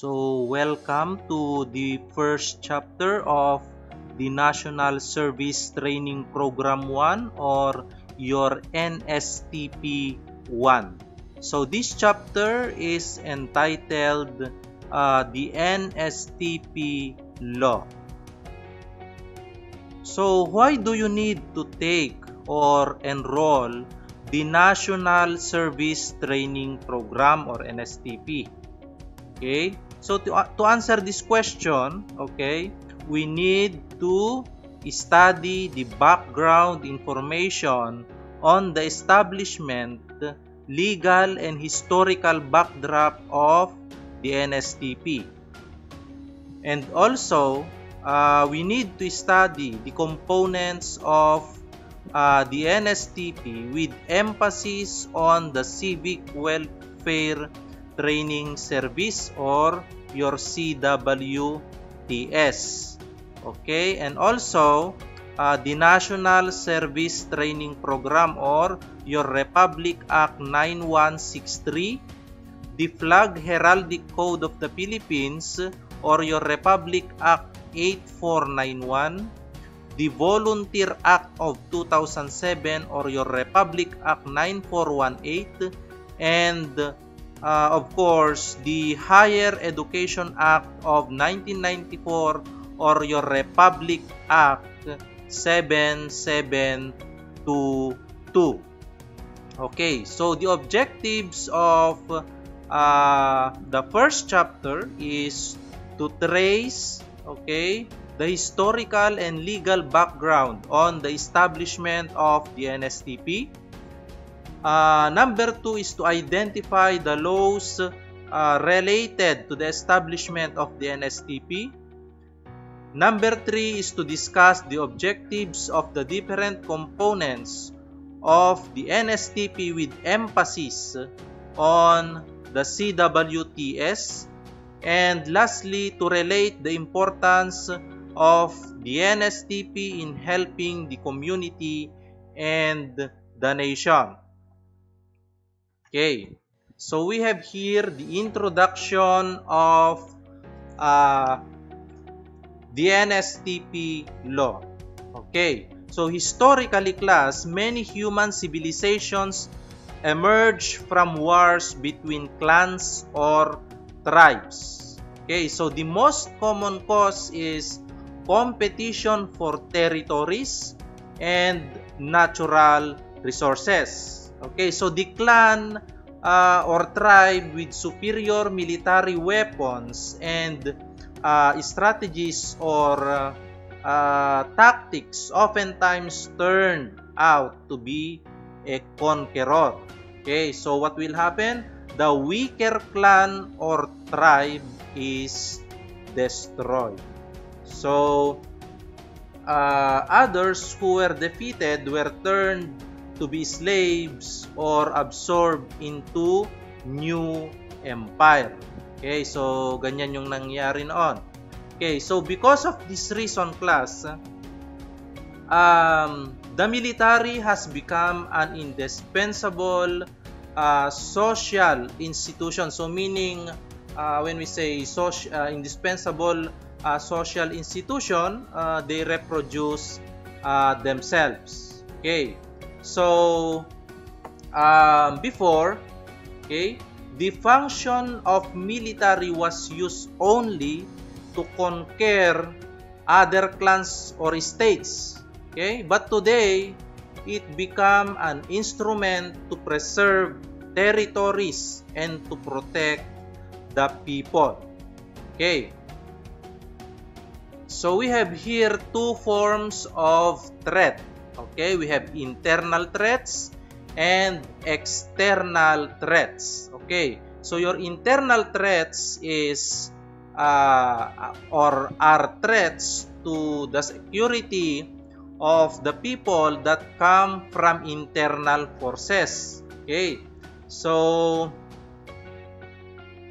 So, welcome to the first chapter of the National Service Training Program 1 or your NSTP 1. So, this chapter is entitled the NSTP Law. So, why do you need to take or enroll the National Service Training Program or NSTP? Okay, so to answer this question, okay, we need to study the background information on the establishment, legal and historical backdrop of the NSTP. And also, we need to study the components of the NSTP with emphasis on the civic welfare training service or your CWTS. Okay, and also the National Service Training Program or your Republic Act 9163, the Flag Heraldic Code of the Philippines or your Republic Act 8491, the Volunteer Act of 2007 or your Republic Act 9418, and of course, the Higher Education Act of 1994 or your Republic Act 7722. Okay, so the objectives of the first chapter is to trace, okay, the historical and legal background on the establishment of the NSTP. Number 2 is to identify the laws related to the establishment of the NSTP. Number 3 is to discuss the objectives of the different components of the NSTP with emphasis on the CWTS. And lastly, to relate the importance of the NSTP in helping the community and the nation. Okay, so we have here the introduction of the NSTP law. Okay, so historically class, many human civilizations emerge from wars between clans or tribes. Okay, so the most common cause is competition for territories and natural resources. Okay, so the clan or tribe with superior military weapons and strategies or tactics oftentimes turn out to be a conqueror. Okay, so what will happen? The weaker clan or tribe is destroyed. So others who were defeated were turned to be slaves or absorbed into new empire. Okay, so ganyan yung nangyari noon. Okay, so because of this reason, class, the military has become an indispensable social institution. So meaning, when we say indispensable social institution, they reproduce themselves. Okay. So, before, okay, the function of military was used only to conquer other clans or states. Okay, but today, it became an instrument to preserve territories and to protect the people. Okay. So, we have here two forms of threat. Okay, we have internal threats and external threats. Okay, so your internal threats is or are threats to the security of the people that come from internal forces. Okay, so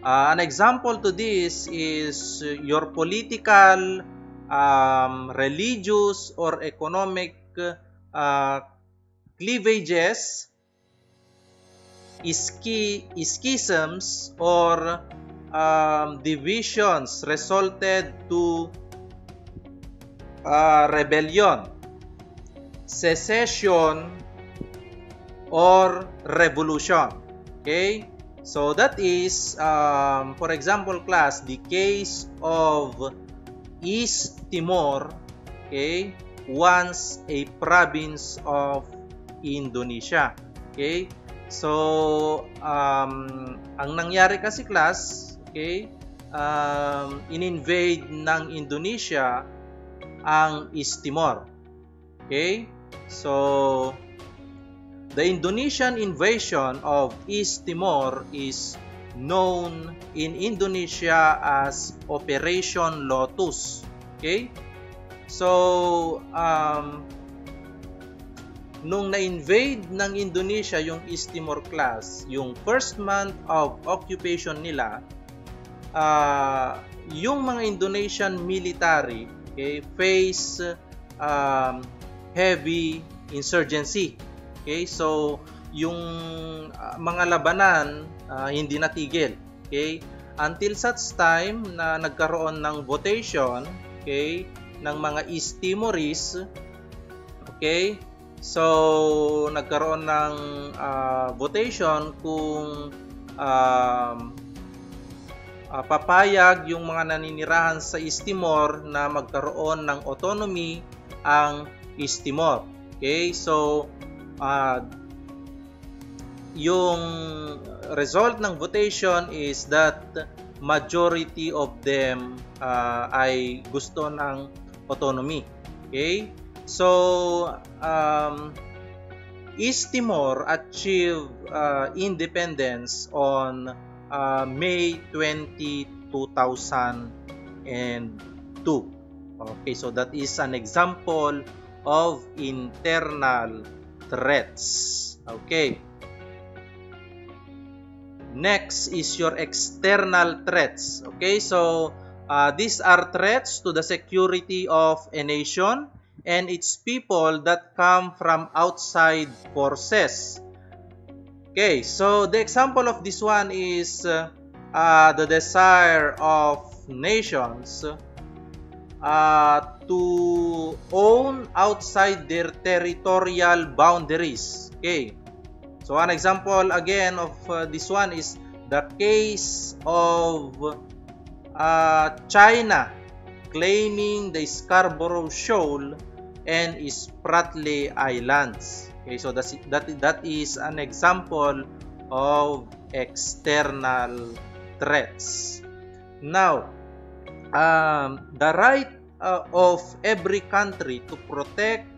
an example to this is your political, religious, or economic cleavages, schisms, or divisions resulted to rebellion, secession, or revolution. Okay, so that is, for example, class, the case of East Timor, okay, once a province of Indonesia. Okay, so ang nangyari kasi, class, okay, in-invade ng Indonesia ang East Timor. Okay, so the Indonesian invasion of East Timor is known in Indonesia as Operation Lotus. Okay? So, nung na-invade ng Indonesia yung East Timor, class, yung first month of occupation nila, yung mga Indonesian military, okay, face heavy insurgency. Okay, so yung mga labanan hindi natigil. Okay, until such time na nagkaroon ng votation, okay, ng mga East Timorese. Okay, so nagkaroon ng votation kung papayag yung mga naninirahan sa East Timor na magkaroon ng autonomy ang East Timor. Okay, so yung result ng votation is that majority of them ay gusto ng autonomy. Okay? So, East Timor achieved independence on May 20, 2002. Okay, so that is an example of internal threats. Okay. Next is your external threats. Okay, so these are threats to the security of a nation and its people that come from outside forces. Okay, so the example of this one is the desire of nations to own outside their territorial boundaries. Okay, so an example again of this one is the case of China claiming the Scarborough Shoal and Spratly Islands. Okay, so that is an example of external threats. Now, the right of every country to protect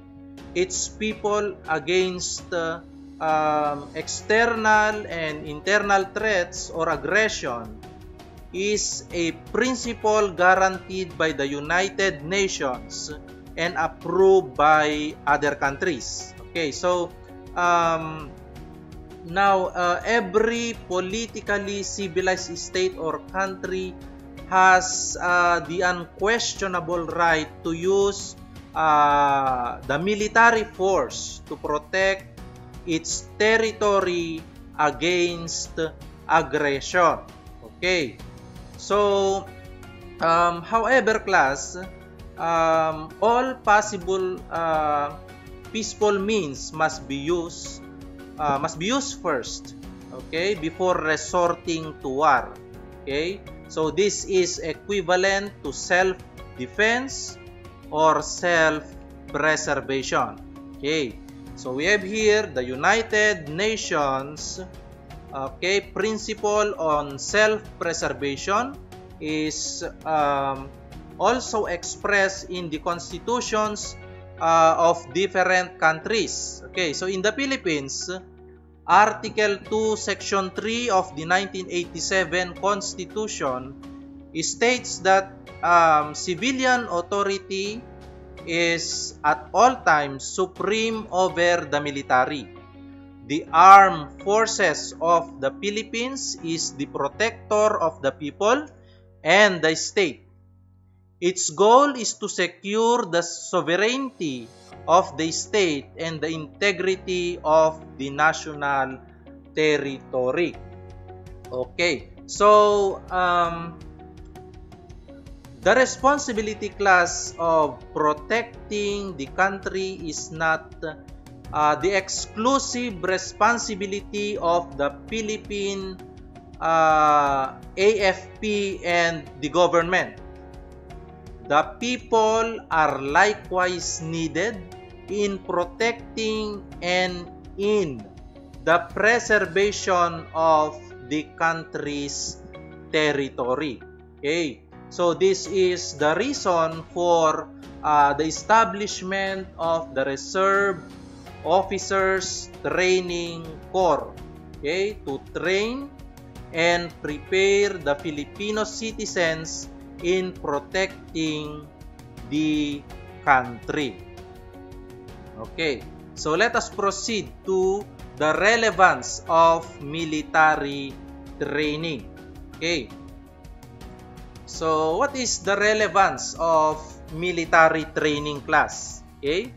its people against external and internal threats or aggression is a principle guaranteed by the United Nations and approved by other countries. Okay, so now every politically civilized state or country has the unquestionable right to use the military force to protect its territory against aggression. Okay, so however, class, all possible peaceful means must be used first, okay, before resorting to war. Okay, so this is equivalent to self-defense or self-preservation. Okay, so we have here the United Nations, okay, principle on self-preservation is also expressed in the constitutions of different countries. Okay, so in the Philippines, Article 2, Section 3 of the 1987 Constitution states that civilian authority is at all times supreme over the military. The armed forces of the Philippines is the protector of the people and the state. Its goal is to secure the sovereignty of the state and the integrity of the national territory. Okay, So, the responsibility class of protecting the country is not the exclusive responsibility of the Philippine AFP and the government. The people are likewise needed in protecting and in the preservation of the country's territory. Okay, so this is the reason for the establishment of the Reserve Officers Training Corps, okay, to train and prepare the Filipino citizens in protecting the country. Okay, so let us proceed to the relevance of military training. Okay, so what is the relevance of military training class? Okay,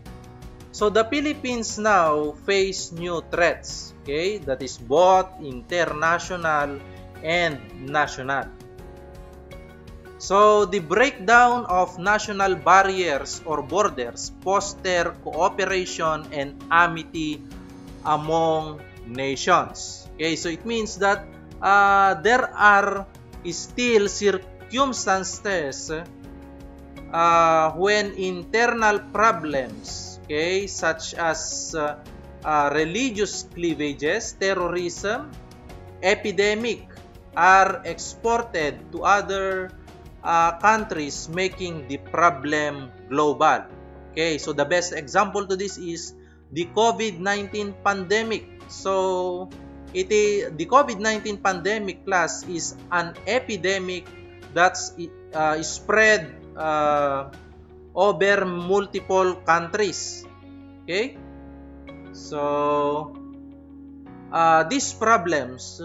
so the Philippines now face new threats. Okay, that is both international and national. So the breakdown of national barriers or borders foster cooperation and amity among nations. Okay, so it means that there are still circumstances when internal problems, okay, such as religious cleavages, terrorism, epidemic are exported to other countries, making the problem global. Okay, so the best example to this is the COVID-19 pandemic. So the COVID-19 pandemic class is an epidemic that's spread over multiple countries. Okay, so these problems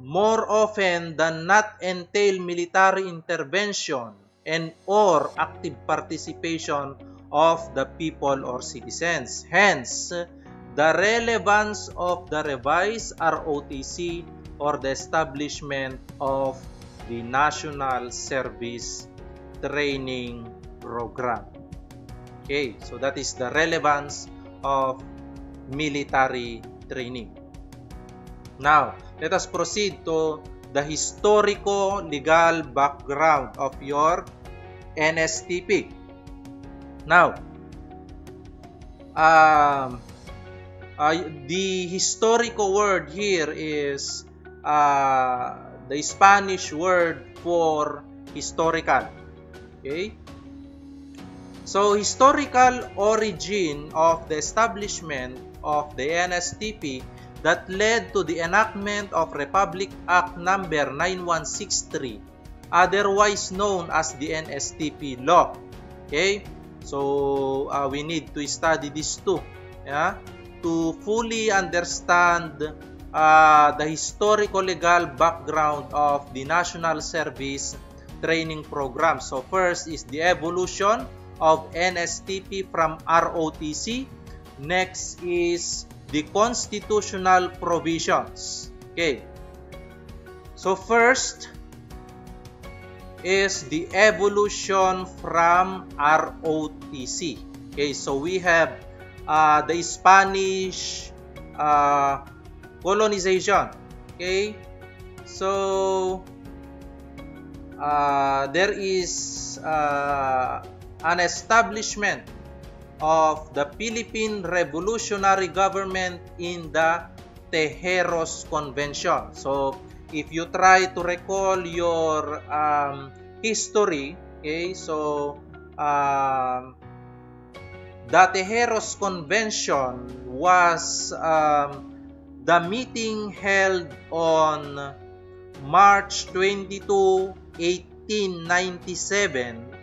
more often than not entail military intervention and or active participation of the people or citizens. Hence, the relevance of the revised ROTC or the establishment of the National Service Training Program. Okay, so that is the relevance of military training. Now, let us proceed to the historico-legal background of your NSTP. Now, the historical word here is the Spanish word for historical. Okay? So, historical origin of the establishment of the NSTP that led to the enactment of Republic Act number 9163, otherwise known as the NSTP law. Okay, so we need to study this too, yeah, to fully understand the historical legal background of the National Service Training Program. So first is the evolution of NSTP from ROTC. Next is the constitutional provisions. Okay, so first is the evolution from ROTC. Okay, so we have the Spanish colonization. Okay, so there is an establishment of the Philippine Revolutionary Government in the Tejeros Convention. So, if you try to recall your history, okay, so the Tejeros Convention was the meeting held on March 22, 1897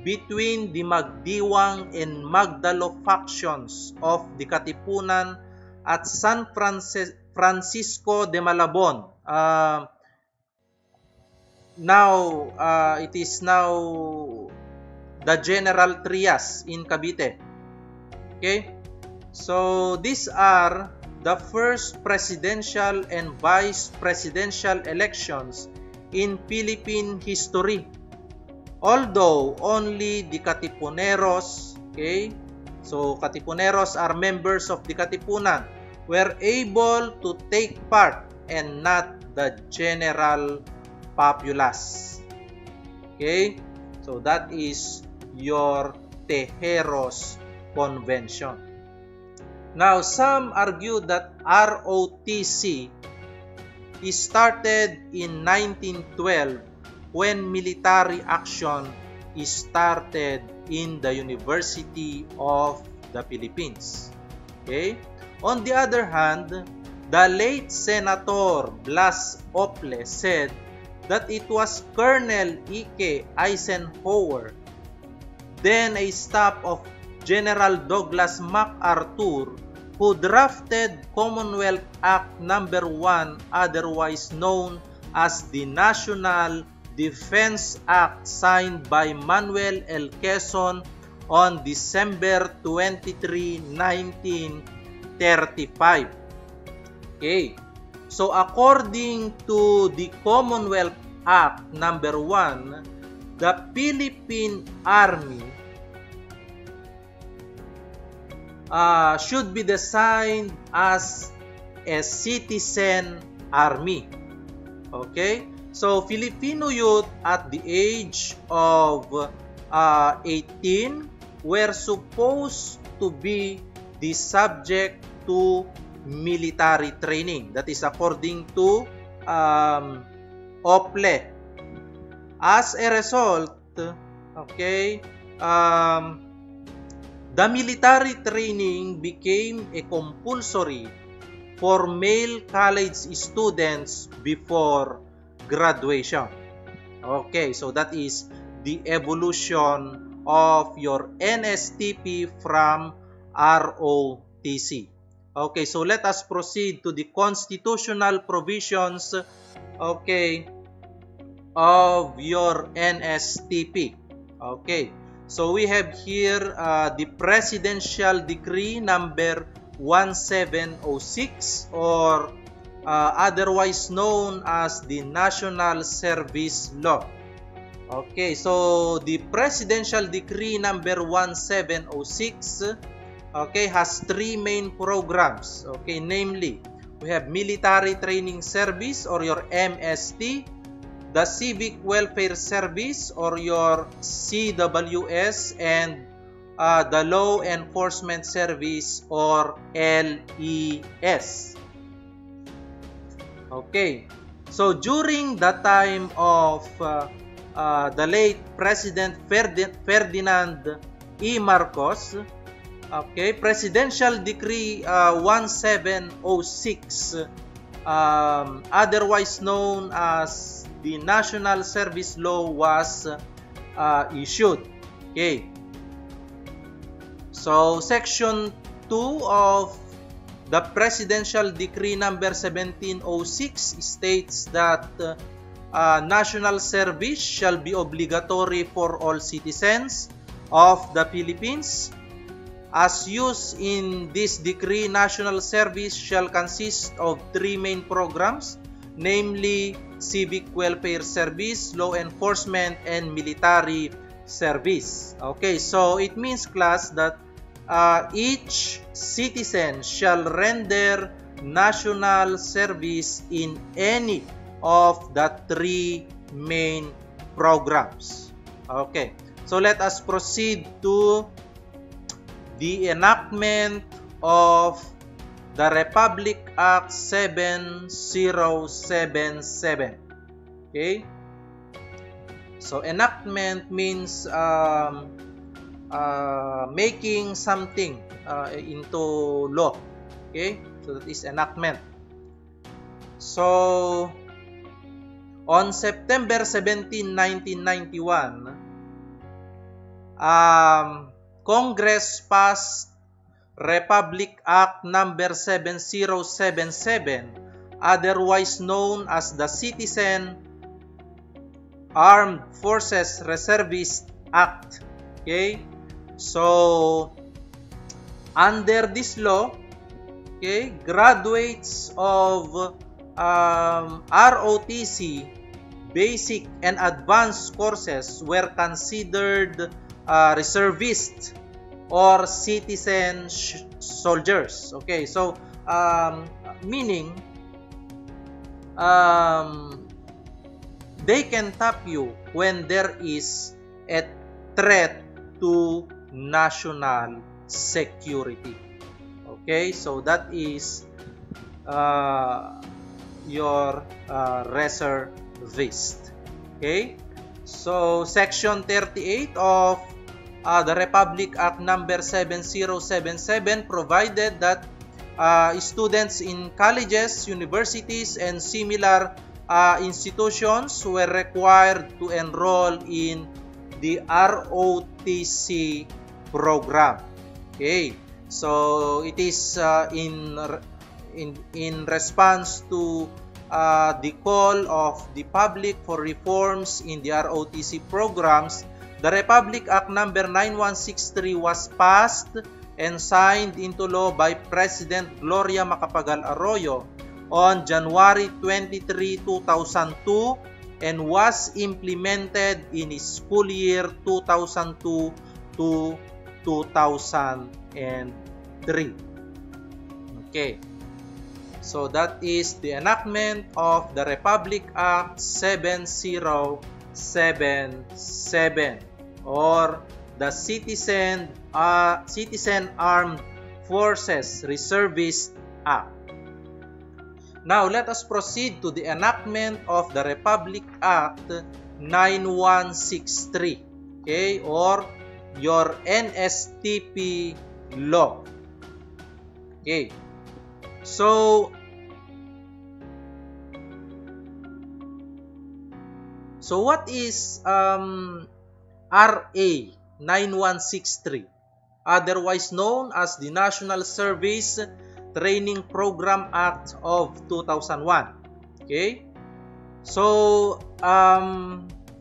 between the Magdiwang and Magdalo factions of the Katipunan at San Francisco de Malabon. Now, it is now the General Trias in Cavite. Okay? So, these are the first presidential and vice presidential elections in Philippine history. Although only the Katipuneros, okay, so Katipuneros are members of the Katipunan, were able to take part and not the general populace. Okay, so that is your Tejeros Convention. Now, some argue that ROTC started in 1912 when military action started in the University of the Philippines. Okay? On the other hand, the late Senator Blas Ople said that it was Colonel Ike Eisenhower, then a staff of General Douglas MacArthur, who drafted Commonwealth Act No. 1, otherwise known as the National Defense Act, signed by Manuel L. Quezon on December 23, 1935. Okay, so according to the Commonwealth Act No. 1, the Philippine Army should be designed as a citizen army. Okay, so Filipino youth at the age of 18 were supposed to be the subject to military training. That is according to Ople. As a result, okay, the military training became a compulsory for male college students before graduation. Okay, so that is the evolution of your NSTP from ROTC. Okay, so let us proceed to the constitutional provisions, okay, of your NSTP. Okay, so we have here the Presidential Decree number 1706, or otherwise known as the National Service Law. Okay, so the Presidential Decree number 1706, okay, has three main programs. Okay, namely, we have Military Training Service, or your MST, the Civic Welfare Service, or your CWS, and the Law Enforcement Service, or LES. Okay, so during the time of the late President Ferdinand E. Marcos, okay, Presidential Decree 1706, otherwise known as the National Service Law, was issued. Okay, so Section 2 of the Presidential Decree number 1706 states that national service shall be obligatory for all citizens of the Philippines. As used in this decree, national service shall consist of three main programs, namely Civic Welfare Service, Law Enforcement, and Military Service. Okay, so it means, class, that each citizen shall render national service in any of the three main programs. Okay, so let us proceed to the enactment of the Republic Act 7077. Okay, so enactment means making something into law. Okay, so that is enactment. So on September 17, 1991, Congress passed Republic Act number 7077, otherwise known as the Citizen Armed Forces Reservist Act. Okay, so under this law, Okay, graduates of ROTC basic and advanced courses were considered reservists or citizen soldiers. Okay, so meaning they can tap you when there is a threat to national security. Okay, so that is your reservist. Okay, so Section 38 of the Republic Act number 7077 provided that students in colleges, universities, and similar institutions were required to enroll in the ROTC program. Okay, so it is in response to the call of the public for reforms in the ROTC programs. The Republic Act number 9163 was passed and signed into law by President Gloria Macapagal Arroyo on January 23, 2002 and was implemented in school year 2002 to 2003. Okay, so that is the enactment of the Republic Act 7077 or the Citizen Armed Forces Reservist Act. Now, let us proceed to the enactment of the Republic Act 9163, okay, or your NSTP law. Okay, so what is RA 9163, otherwise known as the National Service Training Program Act of 2001. Okay, so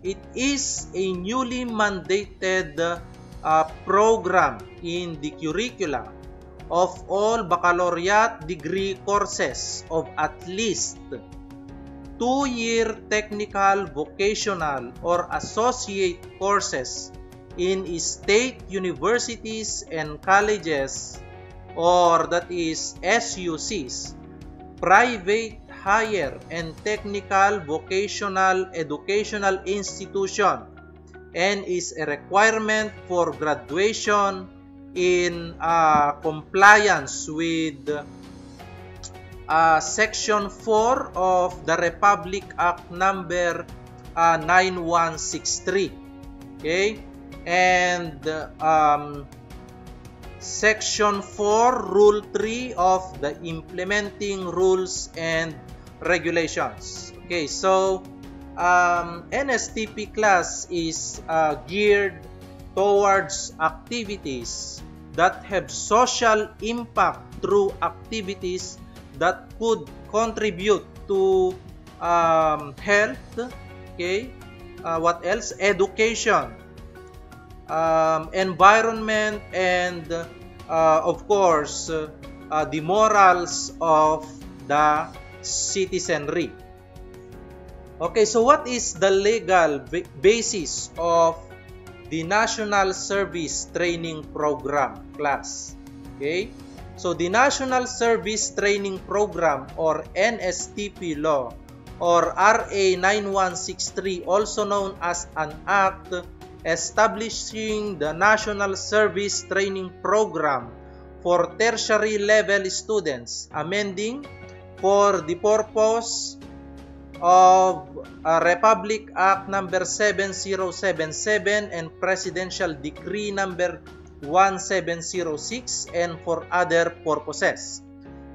it is a newly mandated program in the curricula of all baccalaureate degree courses of at least 2-year technical, vocational, or associate courses in state universities and colleges, or that is SUCs, private higher and technical vocational educational institution, and is a requirement for graduation in compliance with Section 4 of the Republic Act number 9163. Okay, and Section 4, Rule 3 of the Implementing Rules and Regulations. Okay, so NSTP class is geared towards activities that have social impact through activities that could contribute to health, okay, what else? Education, environment, and of course, the morals of the citizenry. Okay, so what is the legal basis of the National Service Training Program class? Okay, so the National Service Training Program or NSTP law or RA 9163, also known as an act establishing the National Service Training Program for tertiary level students, amending for the purpose of Republic Act number 7077 and Presidential Decree number 1706 and for other purposes,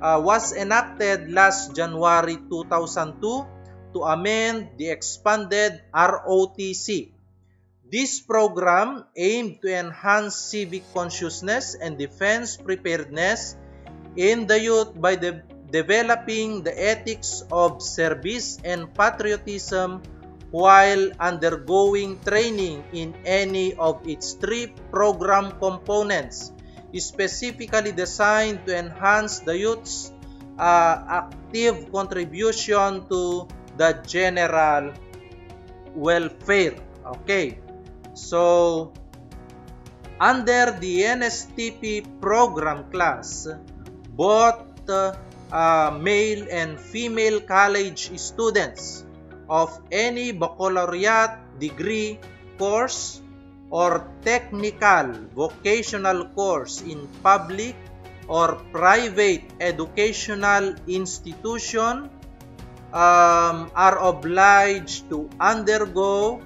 was enacted last January 2002 to amend the expanded ROTC. This program aimed to enhance civic consciousness and defense preparedness in the youth by developing the ethics of service and patriotism while undergoing training in any of its 3 program components, specifically designed to enhance the youth's active contribution to the general welfare. Okay, so under the NSTP program class, both male and female college students of any baccalaureate degree course or technical vocational course in public or private educational institution are obliged to undergo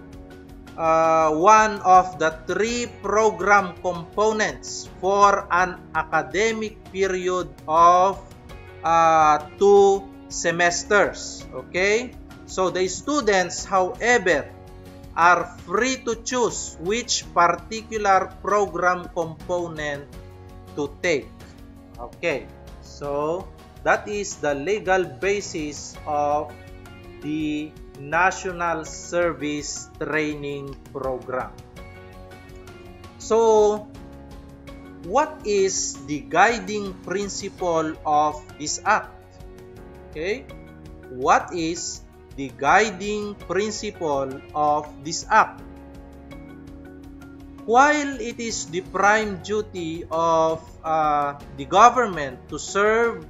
one of the 3 program components for an academic period of 2 semesters. Okay? So the students, however, are free to choose which particular program component to take. Okay, so that is the legal basis of the National Service Training Program. So, what is the guiding principle of this act? Okay, what is the guiding principle of this act? While it is the prime duty of the government to serve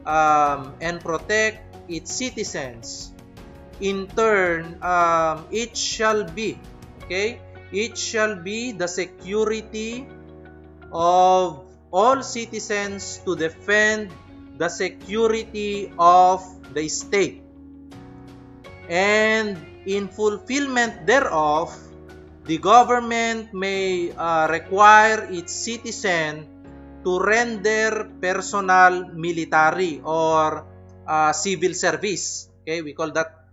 and protect its citizens, in turn, it shall be the security of all citizens to defend the security of the state. And in fulfillment thereof, the government may require its citizen to render personal military or civil service. Okay, we call that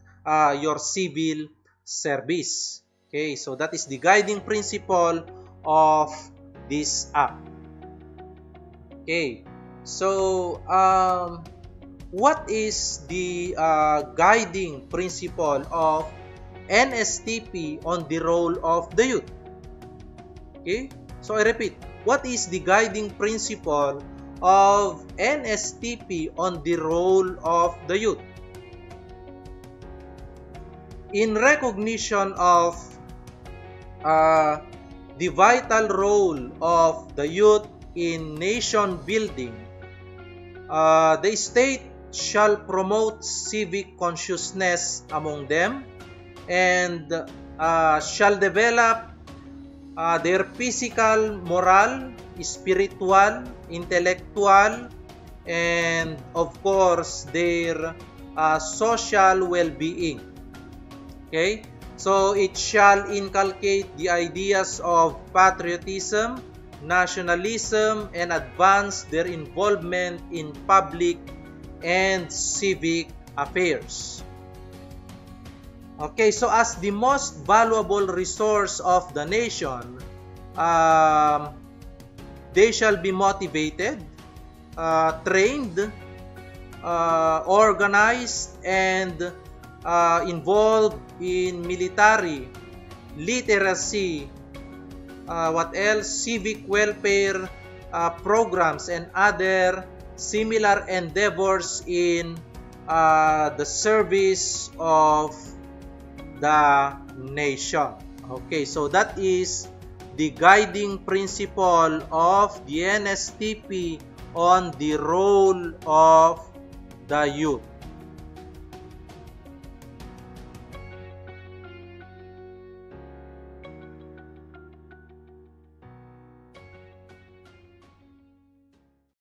your civil service. Okay, so that is the guiding principle of this act. Okay, so what is the guiding principle of NSTP on the role of the youth? Okay, so I repeat, what is the guiding principle of NSTP on the role of the youth? In recognition of the vital role of the youth in nation building, the state shall promote civic consciousness among them and shall develop their physical, moral, spiritual, intellectual, and of course their social well-being. Okay, so it shall inculcate the ideas of patriotism, nationalism, and advance their involvement in public and civic affairs. Okay, so as the most valuable resource of the nation, they shall be motivated, trained, organized, and involved in military, literacy, what else, civic welfare programs, and other similar endeavors in the service of the nation. Okay, so that is the guiding principle of the NSTP on the role of the youth.